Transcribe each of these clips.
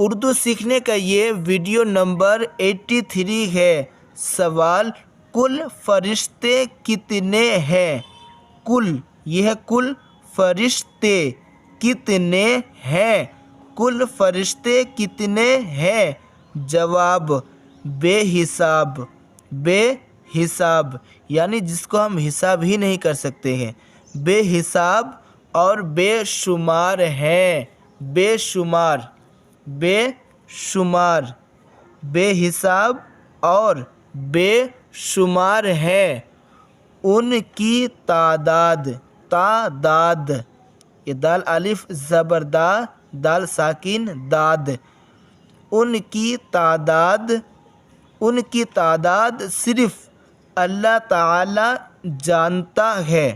اردو سیکھنے کا یہ ویڈیو نمبر 83 ہے۔ سوال، کل فرشتے کتنے ہیں؟ کل، یہ ہے کل فرشتے کتنے ہیں؟ کل فرشتے کتنے ہیں؟ جواب، بے حساب۔ بے حساب یعنی جس کو ہم حساب ہی نہیں کر سکتے ہیں۔ بے حساب اور بے شمار ہیں۔ بے شمار، بے شمار، بے حساب اور بے شمار ہیں۔ ان کی تعداد، تعداد، یہ دال الف زبر دا، دال ساکن داد، ان کی تعداد، ان کی تعداد صرف اللہ تعالی جانتا ہے۔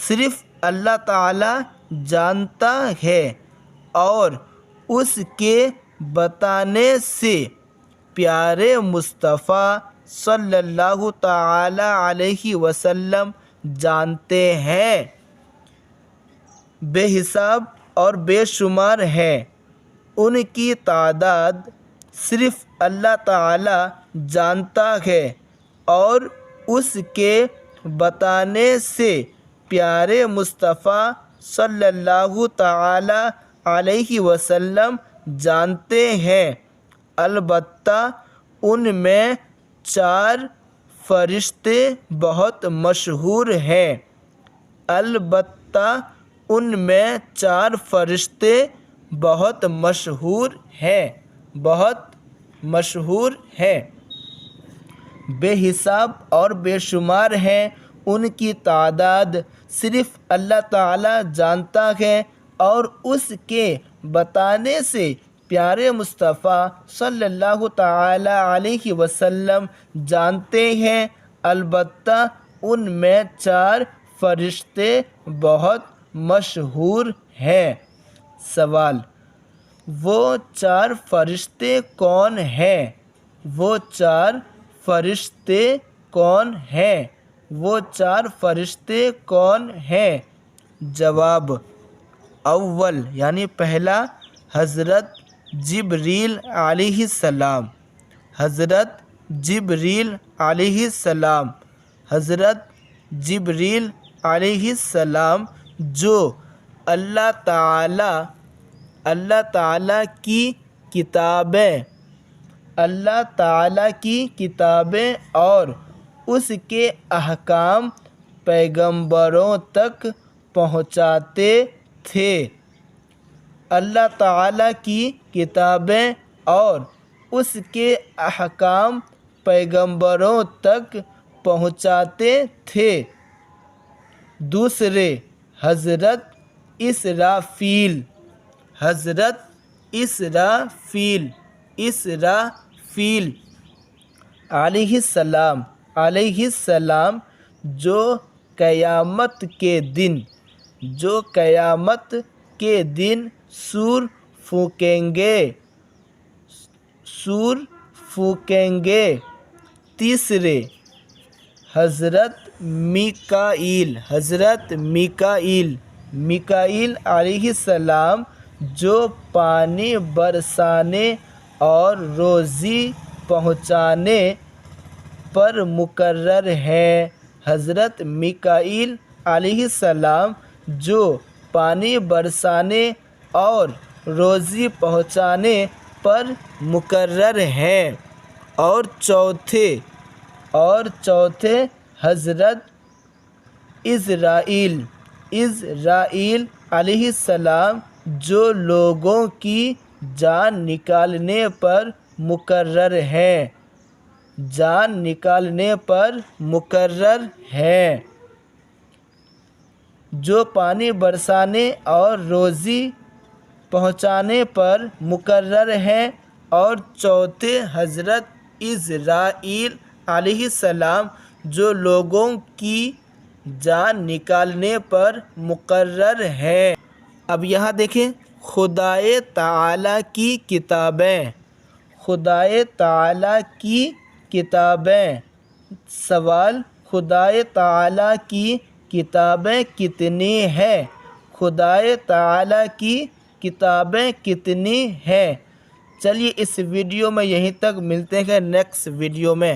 صرف اللہ تعالی جانتا ہے اور اس کے بتانے سے پیارے مصطفیٰ صلی اللہ تعالی علیہ وسلم جانتے ہیں۔ بے حساب اور بے شمار ہیں۔ ان کی تعداد صرف اللہ تعالی جانتا ہے اور اس کے بتانے سے پیارے مصطفیٰ صلی اللہ تعالی علیہ وسلم جانتے ہیں۔ البتہ ان میں 4 فرشتے بہت مشہور ہیں۔ البتہ ان میں 4 فرشتے بہت مشہور ہیں، بہت مشہور ہیں۔ بے حساب اور بے شمار ہیں۔ ان کی تعداد صرف اللہ تعالی جانتا ہے اور اس کے بتانے سے پیارے مصطفیٰ صلی اللہ تعالی علیہ وسلم جانتے ہیں۔ البتہ ان میں 4 فرشتے بہت مشہور ہیں۔ سوال، وہ 4 فرشتے کون ہیں؟ وہ 4 فرشتے کون ہیں؟ وہ 4 فرشتے کون ہیں؟ جواب، اول یعنی پہلا حضرت جبریل علیہ السلام، حضرت جبریل علیہ السلام، حضرت جبریل علیہ السلام جو اللہ تعالی کی کتابیں، اللہ تعالی کی کتابیں اور اس کے احکام پیغمبروں تک پہنچاتے تھے۔ اللہ تعالی کی کتابیں اور اس کے احکام پیغمبروں تک پہنچاتے تھے۔ دوسرے، حضرت اسرافیل، حضرت اسرافیل، اسرافیل علیہ السلام، علیہ السلام جو قیامت کے دن، جو قیامت کے دن سور پھونکیں گے، سور پھونکیں گے۔ تیسرے، حضرت میکائیل، حضرت میکائیل، میکائیل علیہ السلام جو پانی برسانے اور روزی پہنچانے پر مقرر ہیں۔ حضرت میکائیل علیہ السلام جو پانی برسانے اور روزی پہنچانے پر مقرر ہیں۔ اور چوتھے حضرت عزرائیل، عزرائیل علیہ السلام جو لوگوں کی جان نکالنے پر مقرر ہیں، جان نکالنے پر مقرر ہیں، جو پانی برسانے اور روزی پہنچانے پر مقرر ہیں۔ اور چوتھے حضرت عزرائیل علیہ السلام جو لوگوں کی جان نکالنے پر مقرر ہیں۔ اب یہاں دیکھیں، خدائے تعالی کی کتابیں، خدائے تعالی کی کتابیں۔ سوال، خدائے تعالی کی کتابیں کتنی ہیں؟ خدائے تعالی کی کتابیں کتنی ہیں؟ چلیے اس ویڈیو میں یہیں تک، ملتے ہیں نیکسٹ ویڈیو میں۔